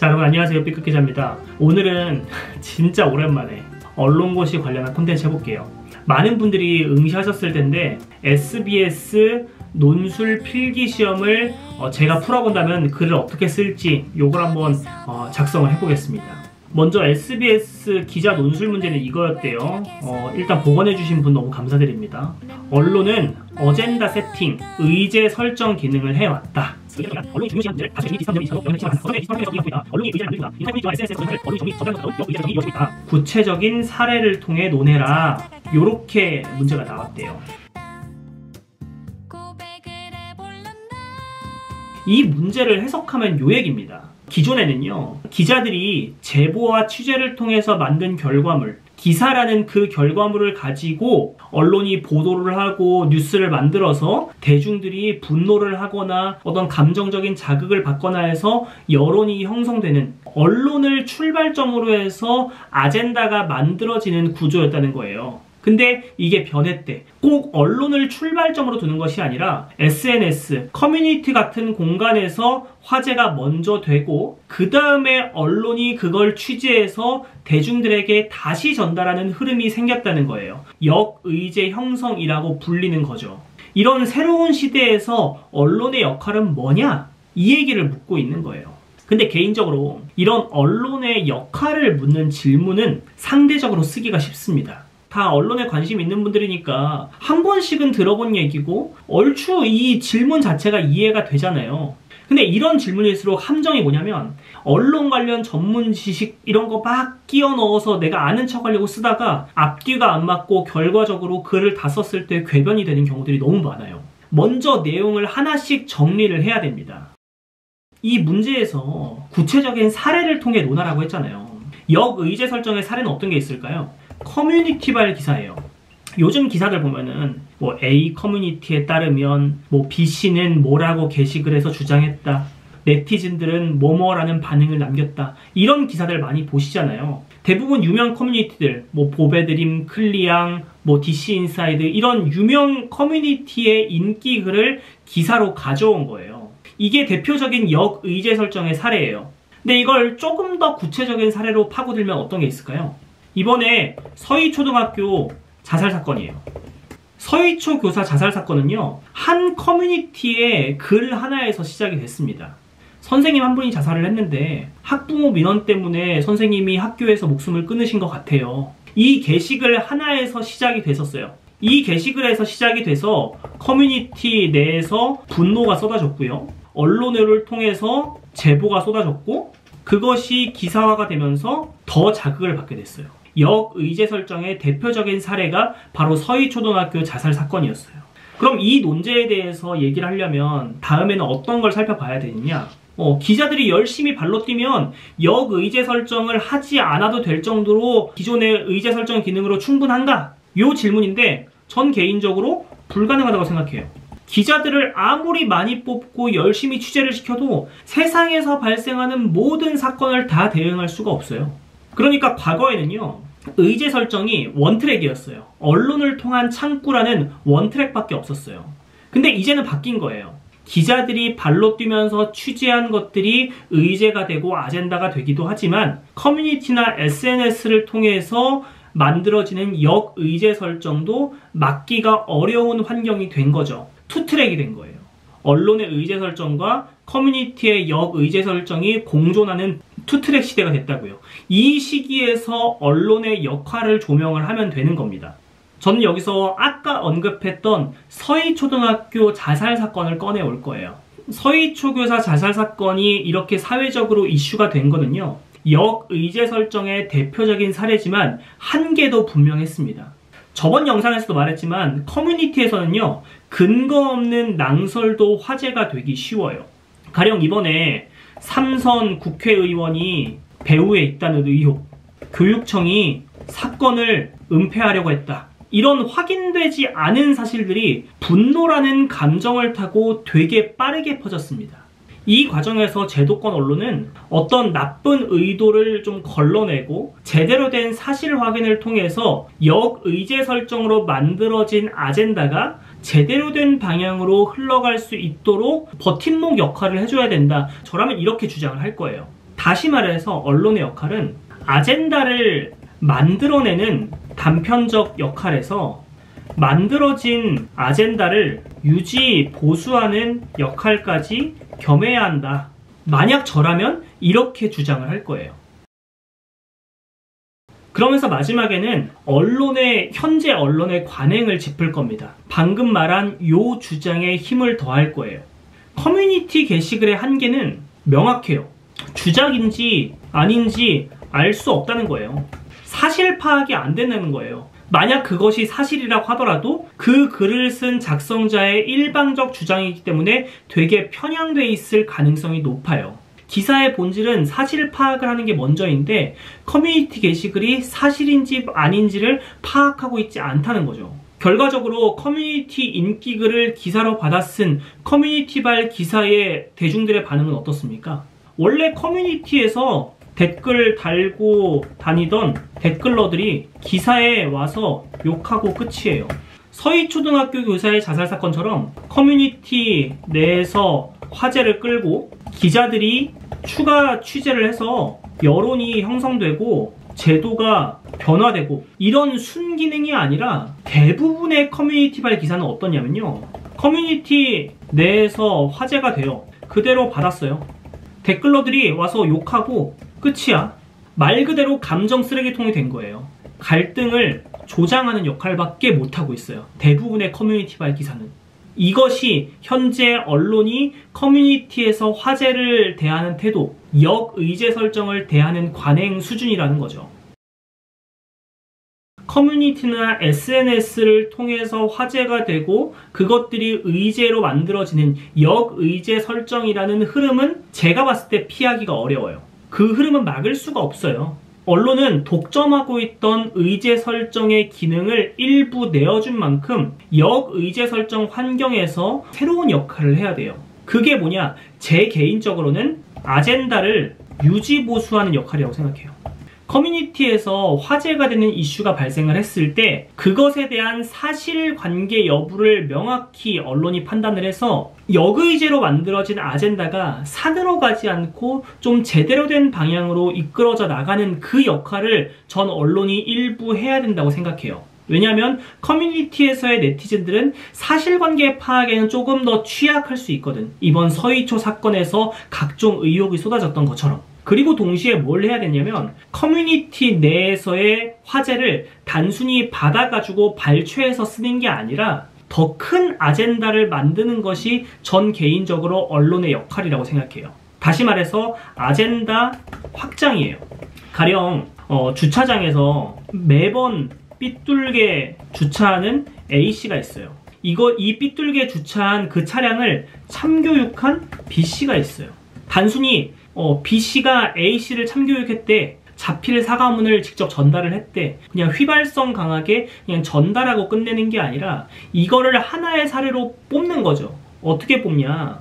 자, 여러분 안녕하세요. B급 기자입니다. 오늘은 진짜 오랜만에 언론고시 관련한 콘텐츠 해볼게요. 많은 분들이 응시하셨을 텐데 SBS 논술 필기시험을 제가 풀어본다면 글을 어떻게 쓸지 요걸 한번 작성을 해보겠습니다. 먼저 SBS 기자 논술 문제는 이거였대요. 일단 복원해주신 분 너무 감사드립니다. 언론은 어젠다 세팅, 의제 설정 기능을 해왔다. 언론이 중요시한 문제를 가장 비슷한 점이 있어도 영향이 심한 언론의 시선을 이루어집니다. 언론이 의제를 만듭니다. 인터넷과 SNS 등을 언론이 정리 저장하는 것도 의제 설정이 이루어집니다. 구체적인 사례를 통해 논해라. 요렇게 문제가 나왔대요. 이 문제를 해석하면 요 얘기입니다. 기존에는요, 기자들이 제보와 취재를 통해서 만든 결과물, 기사라는 그 결과물을 가지고 언론이 보도를 하고 뉴스를 만들어서 대중들이 분노를 하거나 어떤 감정적인 자극을 받거나 해서 여론이 형성되는, 언론을 출발점으로 해서 아젠다가 만들어지는 구조였다는 거예요. 근데 이게 변했대. 꼭 언론을 출발점으로 두는 것이 아니라 SNS, 커뮤니티 같은 공간에서 화제가 먼저 되고 그 다음에 언론이 그걸 취재해서 대중들에게 다시 전달하는 흐름이 생겼다는 거예요. 역의제 형성이라고 불리는 거죠. 이런 새로운 시대에서 언론의 역할은 뭐냐? 이 얘기를 묻고 있는 거예요. 근데 개인적으로 이런 언론의 역할을 묻는 질문은 상대적으로 쓰기가 쉽습니다. 다 언론에 관심 있는 분들이니까 한 번씩은 들어본 얘기고 얼추 이 질문 자체가 이해가 되잖아요. 근데 이런 질문일수록 함정이 뭐냐면 언론 관련 전문 지식 이런 거 막 끼워 넣어서 내가 아는 척 하려고 쓰다가 앞뒤가 안 맞고 결과적으로 글을 다 썼을 때 궤변이 되는 경우들이 너무 많아요. 먼저 내용을 하나씩 정리를 해야 됩니다. 이 문제에서 구체적인 사례를 통해 논하라고 했잖아요. 역의제 설정의 사례는 어떤 게 있을까요? 커뮤니티발 기사예요. 요즘 기사들 보면은 뭐 A 커뮤니티에 따르면 뭐 B씨는 뭐라고 게시글 해서 주장했다. 네티즌들은 뭐뭐라는 반응을 남겼다. 이런 기사들 많이 보시잖아요. 대부분 유명 커뮤니티들, 뭐 보배드림, 클리앙, 뭐 DC인사이드 이런 유명 커뮤니티의 인기 글을 기사로 가져온 거예요. 이게 대표적인 역의제 설정의 사례예요. 근데 이걸 조금 더 구체적인 사례로 파고들면 어떤 게 있을까요? 이번에 서희초등학교 자살 사건이에요. 서희초 교사 자살 사건은요, 한 커뮤니티의 글 하나에서 시작이 됐습니다. 선생님 한 분이 자살을 했는데 학부모 민원 때문에 선생님이 학교에서 목숨을 끊으신 것 같아요. 이 게시글 하나에서 시작이 됐었어요. 이 게시글에서 시작이 돼서 커뮤니티 내에서 분노가 쏟아졌고요. 언론을 통해서 제보가 쏟아졌고 그것이 기사화가 되면서 더 자극을 받게 됐어요. 역의제 설정의 대표적인 사례가 바로 서희초등학교 자살 사건이었어요. 그럼 이 논제에 대해서 얘기를 하려면 다음에는 어떤 걸 살펴봐야 되느냐? 기자들이 열심히 발로 뛰면 역의제 설정을 하지 않아도 될 정도로 기존의 의제 설정 기능으로 충분한가? 요 질문인데 전 개인적으로 불가능하다고 생각해요. 기자들을 아무리 많이 뽑고 열심히 취재를 시켜도 세상에서 발생하는 모든 사건을 다 대응할 수가 없어요. 그러니까 과거에는요, 의제 설정이 원트랙이었어요. 언론을 통한 창구라는 원트랙밖에 없었어요. 근데 이제는 바뀐 거예요. 기자들이 발로 뛰면서 취재한 것들이 의제가 되고 아젠다가 되기도 하지만 커뮤니티나 SNS를 통해서 만들어지는 역의제 설정도 막기가 어려운 환경이 된 거죠. 투트랙이 된 거예요. 언론의 의제 설정과 커뮤니티의 역의제 설정이 공존하는 투트랙 시대가 됐다고요. 이 시기에서 언론의 역할을 조명을 하면 되는 겁니다. 저는 여기서 아까 언급했던 서희초등학교 자살 사건을 꺼내올 거예요. 서희초교사 자살 사건이 이렇게 사회적으로 이슈가 된 거는요, 역의제 설정의 대표적인 사례지만 한계도 분명했습니다. 저번 영상에서도 말했지만 커뮤니티에서는요, 근거 없는 낭설도 화제가 되기 쉬워요. 가령 이번에 삼선 국회의원이 배후에 있다는 의혹, 교육청이 사건을 은폐하려고 했다. 이런 확인되지 않은 사실들이 분노라는 감정을 타고 되게 빠르게 퍼졌습니다. 이 과정에서 제도권 언론은 어떤 나쁜 의도를 좀 걸러내고 제대로 된 사실 확인을 통해서 역의제 설정으로 만들어진 아젠다가 제대로 된 방향으로 흘러갈 수 있도록 버팀목 역할을 해줘야 된다. 저라면 이렇게 주장을 할 거예요. 다시 말해서 언론의 역할은 아젠다를 만들어내는 단편적 역할에서 만들어진 아젠다를 유지, 보수하는 역할까지 겸해야 한다. 만약 저라면 이렇게 주장을 할 거예요. 그러면서 마지막에는 현재 언론의 관행을 짚을 겁니다. 방금 말한 요 주장에 힘을 더할 거예요. 커뮤니티 게시글의 한계는 명확해요. 주작인지 아닌지 알 수 없다는 거예요. 사실 파악이 안 된다는 거예요. 만약 그것이 사실이라고 하더라도 그 글을 쓴 작성자의 일방적 주장이기 때문에 되게 편향돼 있을 가능성이 높아요. 기사의 본질은 사실 파악을 하는 게 먼저인데 커뮤니티 게시글이 사실인지 아닌지를 파악하고 있지 않다는 거죠. 결과적으로 커뮤니티 인기글을 기사로 받아 쓴 커뮤니티발 기사의 대중들의 반응은 어떻습니까? 원래 커뮤니티에서 댓글 달고 다니던 댓글러들이 기사에 와서 욕하고 끝이에요. 서희초등학교 교사의 자살 사건처럼 커뮤니티 내에서 화제를 끌고 기자들이 추가 취재를 해서 여론이 형성되고 제도가 변화되고 이런 순기능이 아니라 대부분의 커뮤니티발 기사는 어떠냐면요. 커뮤니티 내에서 화제가 돼요. 그대로 받았어요. 댓글러들이 와서 욕하고 끝이야. 말 그대로 감정 쓰레기통이 된 거예요. 갈등을 조장하는 역할밖에 못하고 있어요. 대부분의 커뮤니티발 기사는. 이것이 현재 언론이 커뮤니티에서 화제를 대하는 태도, 역의제 설정을 대하는 관행 수준이라는 거죠. 커뮤니티나 SNS를 통해서 화제가 되고 그것들이 의제로 만들어지는 역의제 설정이라는 흐름은 제가 봤을 때 피하기가 어려워요. 그 흐름은 막을 수가 없어요. 언론은 독점하고 있던 의제 설정의 기능을 일부 내어준 만큼 역의제 설정 환경에서 새로운 역할을 해야 돼요. 그게 뭐냐? 제 개인적으로는 아젠다를 유지보수하는 역할이라고 생각해요. 커뮤니티에서 화제가 되는 이슈가 발생을 했을 때 그것에 대한 사실관계 여부를 명확히 언론이 판단을 해서 역의제로 만들어진 아젠다가 산으로 가지 않고 좀 제대로 된 방향으로 이끌어져 나가는 그 역할을 전 언론이 일부 해야 된다고 생각해요. 왜냐하면 커뮤니티에서의 네티즌들은 사실관계 파악에는 조금 더 취약할 수 있거든. 이번 서희초 사건에서 각종 의혹이 쏟아졌던 것처럼. 그리고 동시에 뭘 해야 되냐면 커뮤니티 내에서의 화제를 단순히 받아가지고 발췌해서 쓰는 게 아니라 더 큰 아젠다를 만드는 것이 전 개인적으로 언론의 역할이라고 생각해요. 다시 말해서 아젠다 확장이에요. 가령 주차장에서 매번 삐뚤게 주차하는 A씨가 있어요. 이 삐뚤게 주차한 그 차량을 참교육한 B씨가 있어요. 단순히 B씨가 A씨를 참교육했대, 자필 사과문을 직접 전달을 했대, 그냥 휘발성 강하게 그냥 전달하고 끝내는 게 아니라 이거를 하나의 사례로 뽑는 거죠. 어떻게 뽑냐?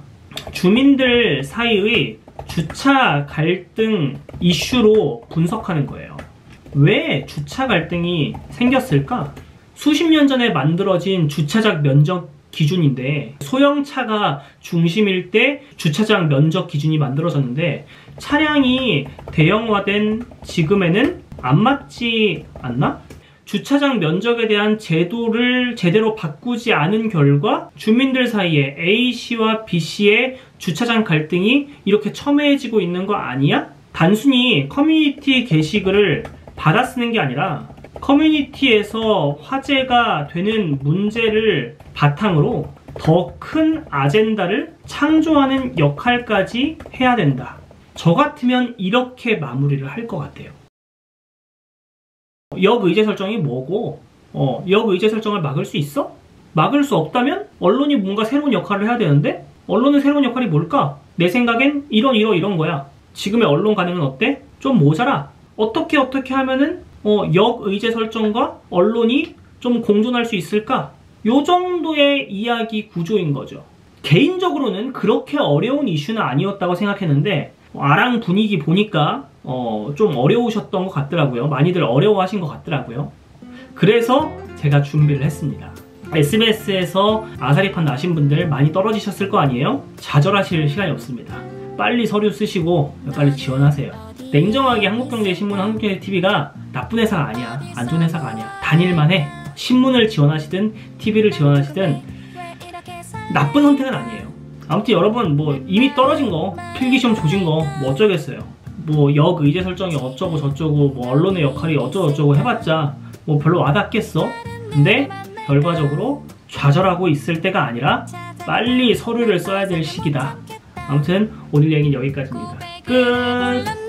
주민들 사이의 주차 갈등 이슈로 분석하는 거예요. 왜 주차 갈등이 생겼을까? 수십 년 전에 만들어진 주차장 면적 기준인데 소형차가 중심일 때 주차장 면적 기준이 만들어졌는데 차량이 대형화된 지금에는 안 맞지 않나? 주차장 면적에 대한 제도를 제대로 바꾸지 않은 결과 주민들 사이에 A씨와 B씨의 주차장 갈등이 이렇게 첨예해지고 있는 거 아니야? 단순히 커뮤니티 게시글을 받아 쓰는 게 아니라 커뮤니티에서 화제가 되는 문제를 바탕으로 더 큰 아젠다를 창조하는 역할까지 해야 된다. 저 같으면 이렇게 마무리를 할 것 같아요. 역의제 설정이 뭐고 역의제 설정을 막을 수 있어? 막을 수 없다면 언론이 뭔가 새로운 역할을 해야 되는데 언론의 새로운 역할이 뭘까? 내 생각엔 이런 거야. 지금의 언론 관행은 어때? 좀 모자라. 어떻게 하면은 역의제 설정과 언론이 좀 공존할 수 있을까? 요 정도의 이야기 구조인 거죠. 개인적으로는 그렇게 어려운 이슈는 아니었다고 생각했는데 아랑 분위기 보니까 좀 어려우셨던 것 같더라고요. 많이들 어려워하신 것 같더라고요. 그래서 제가 준비를 했습니다. SBS에서 아사리판 나신 분들 많이 떨어지셨을 거 아니에요? 좌절하실 시간이 없습니다. 빨리 서류 쓰시고 빨리 지원하세요. 냉정하게 한국경제신문, 한국경제TV가 나쁜 회사가 아니야. 안 좋은 회사가 아니야. 다닐만 해. 신문을 지원하시든 TV를 지원하시든 나쁜 선택은 아니에요. 아무튼 여러분 뭐 이미 떨어진 거, 필기시험 조진 거 뭐 어쩌겠어요. 뭐 역의제 설정이 어쩌고 저쩌고 뭐 언론의 역할이 어쩌고저쩌고 해봤자 뭐 별로 와닿겠어? 근데 결과적으로 좌절하고 있을 때가 아니라 빨리 서류를 써야 될 시기다. 아무튼 오늘 얘기는 여기까지입니다. 끝!